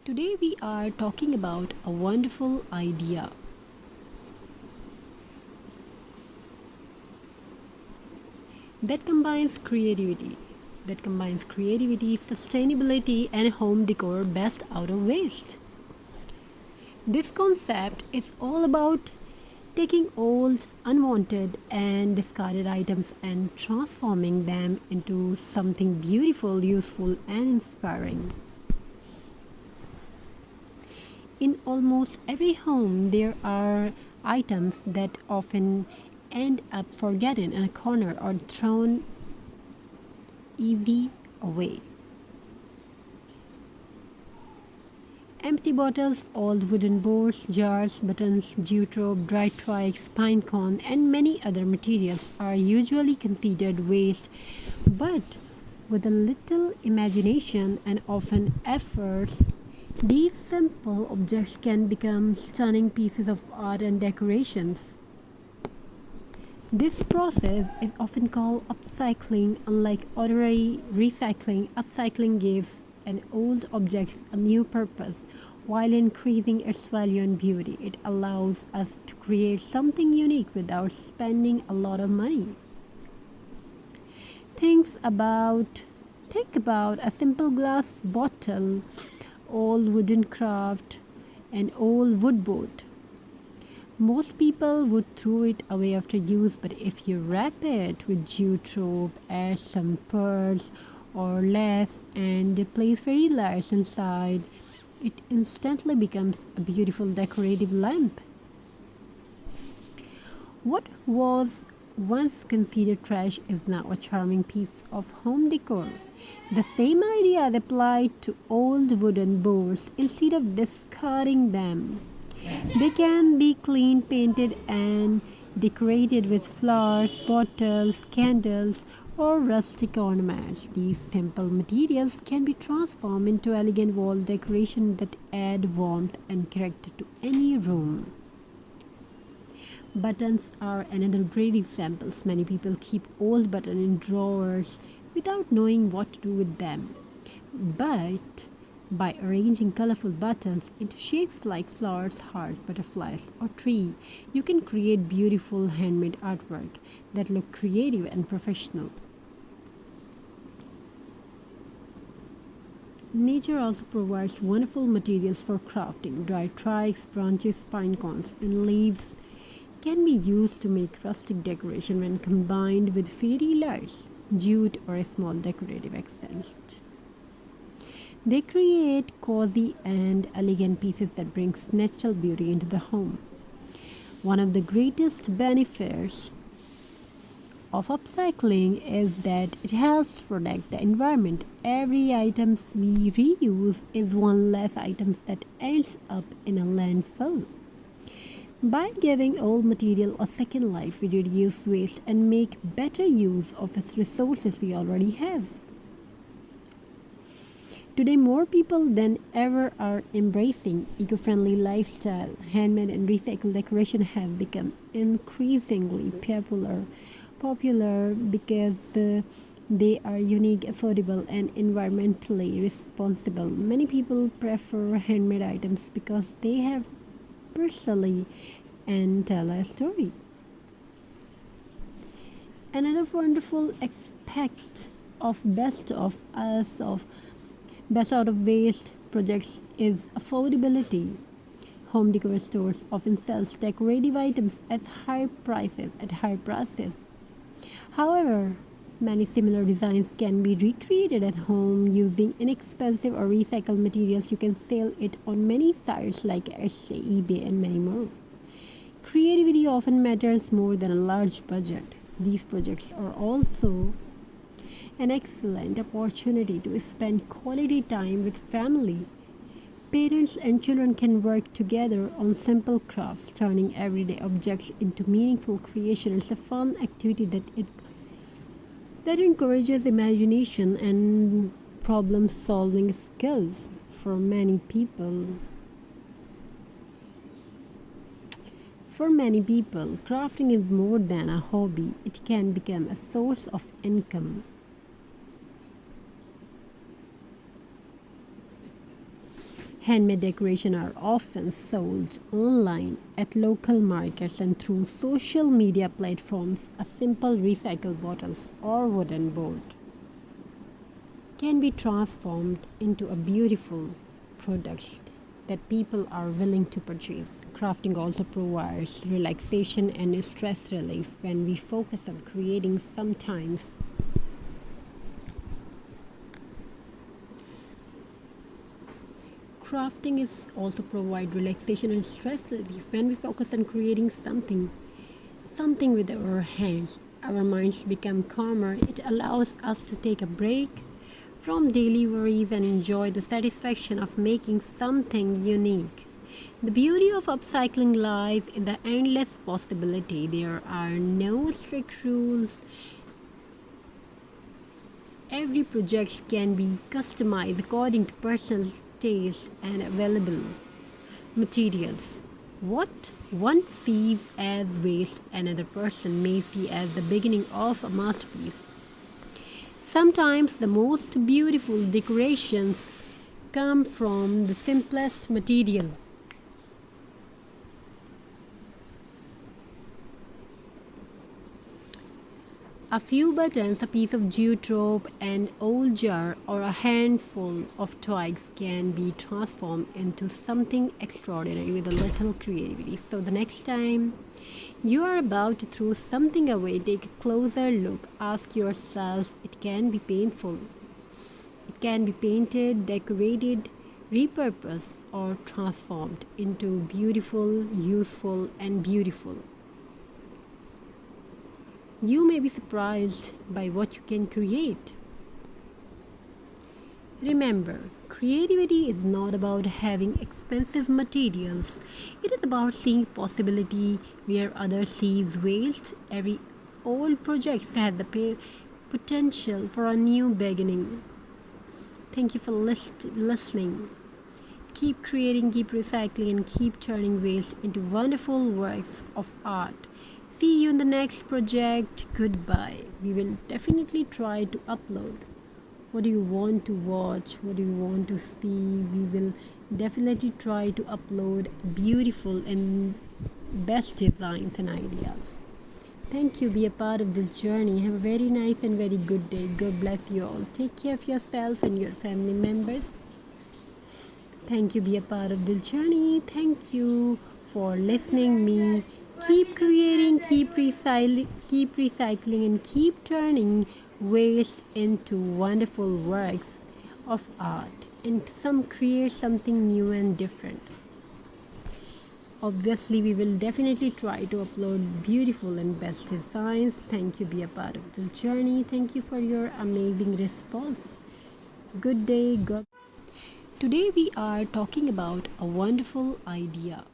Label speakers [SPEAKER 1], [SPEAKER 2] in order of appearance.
[SPEAKER 1] Today we are talking about a wonderful idea that combines creativity, sustainability and home decor best out of waste. This concept is all about taking old, unwanted and discarded items and transforming them into something beautiful, useful and inspiring. In almost every home, there are items that often end up forgotten in a corner or thrown easy away. Empty bottles, old wooden boards, jars, buttons, jute rope, dried twigs, pine cone, and many other materials are usually considered waste, but with a little imagination and often efforts, these simple objects can become stunning pieces of art and decorations. This process is often called upcycling. Unlike ordinary recycling, upcycling gives an old object a new purpose while increasing its value and beauty. It allows us to create something unique without spending a lot of money. Think about think about a simple glass bottle, old wooden craft, an old wood boat. Most people would throw it away after use, but if you wrap it with jute rope, add some pearls or lace, and place fairy lights inside, it instantly becomes a beautiful decorative lamp. What was once considered trash is now a charming piece of home decor. The same idea is applied to old wooden boards. Instead of discarding them, they can be cleaned, painted, and decorated with flowers, bottles, candles, or rustic ornaments. These simple materials can be transformed into elegant wall decoration that add warmth and character to any room. Buttons are another great example. Many people keep old buttons in drawers without knowing what to do with them. But by arranging colorful buttons into shapes like flowers, hearts, butterflies, or tree, you can create beautiful handmade artwork that look creative and professional. Nature also provides wonderful materials for crafting. Dried twigs, branches, pine cones, and leaves can be used to make rustic decoration when combined with fairy lights, jute, or a small decorative accent. They create cozy and elegant pieces that brings natural beauty into the home. One of the greatest benefits of upcycling is that it helps protect the environment. Every item we reuse is one less item that ends up in a landfill. By giving old material a second life, we reduce waste and make better use of its resources we already have. Today, more people than ever are embracing eco-friendly lifestyle. Handmade and recycled decoration have become increasingly popular because they are unique, affordable, and environmentally responsible. Many people prefer handmade items because they have personally and tell a story. Another wonderful aspect of best out of waste projects is affordability. Home decor stores often sells decorative items at high prices. However, many similar designs can be recreated at home using inexpensive or recycled materials. You can sell it on many sites like Etsy, eBay, and many more. Creativity often matters more than a large budget. These projects are also an excellent opportunity to spend quality time with family. Parents and children can work together on simple crafts, turning everyday objects into meaningful creation. It's a fun activity that encourages imagination and problem solving skills for many people. For many people, crafting is more than a hobby. It can become a source of income. Handmade decorations are often sold online at local markets and through social media platforms. A simple recycled bottles or wooden board can be transformed into a beautiful product that people are willing to purchase. Crafting also provides relaxation and stress relief when we focus on creating. Sometimes crafting is also provide relaxation and stress relief when we focus on creating something with our hands. Our minds become calmer. It allows us to take a break from daily worries and enjoy the satisfaction of making something unique. The beauty of upcycling lies in the endless possibility. There are no strict rules. Every project can be customized according to personal taste and available materials. What one sees as waste, another person may see as the beginning of a masterpiece. Sometimes the most beautiful decorations come from the simplest material. A few buttons, a piece of jute rope, an old jar, or a handful of twigs can be transformed into something extraordinary with a little creativity. So the next time you are about to throw something away, take a closer look. Ask yourself, it can be painful. It can be painted, decorated, repurposed, or transformed into beautiful, useful, and beautiful. You may be surprised by what you can create. Remember, creativity is not about having expensive materials. It is about seeing possibility where others see waste. Every old project has the potential for a new beginning. Thank you for listening. Keep creating, keep recycling, and keep turning waste into wonderful works of art. See you in the next project. Goodbye. We will definitely try to upload. What do you want to watch? What do you want to see? We will definitely try to upload beautiful and best designs and ideas. Thank you. Be a part of this journey. Have a very nice and very good day. God bless you all. Take care of yourself and your family members. Thank you. Be a part of this journey. Thank you for listening me. Keep creating, keep recycling, and keep turning waste into wonderful works of art, and create something new and different. Obviously, we will definitely try to upload beautiful and best designs. Thank you. Be a part of this journey. Thank you for your amazing response. Good day. Today we are talking about a wonderful idea.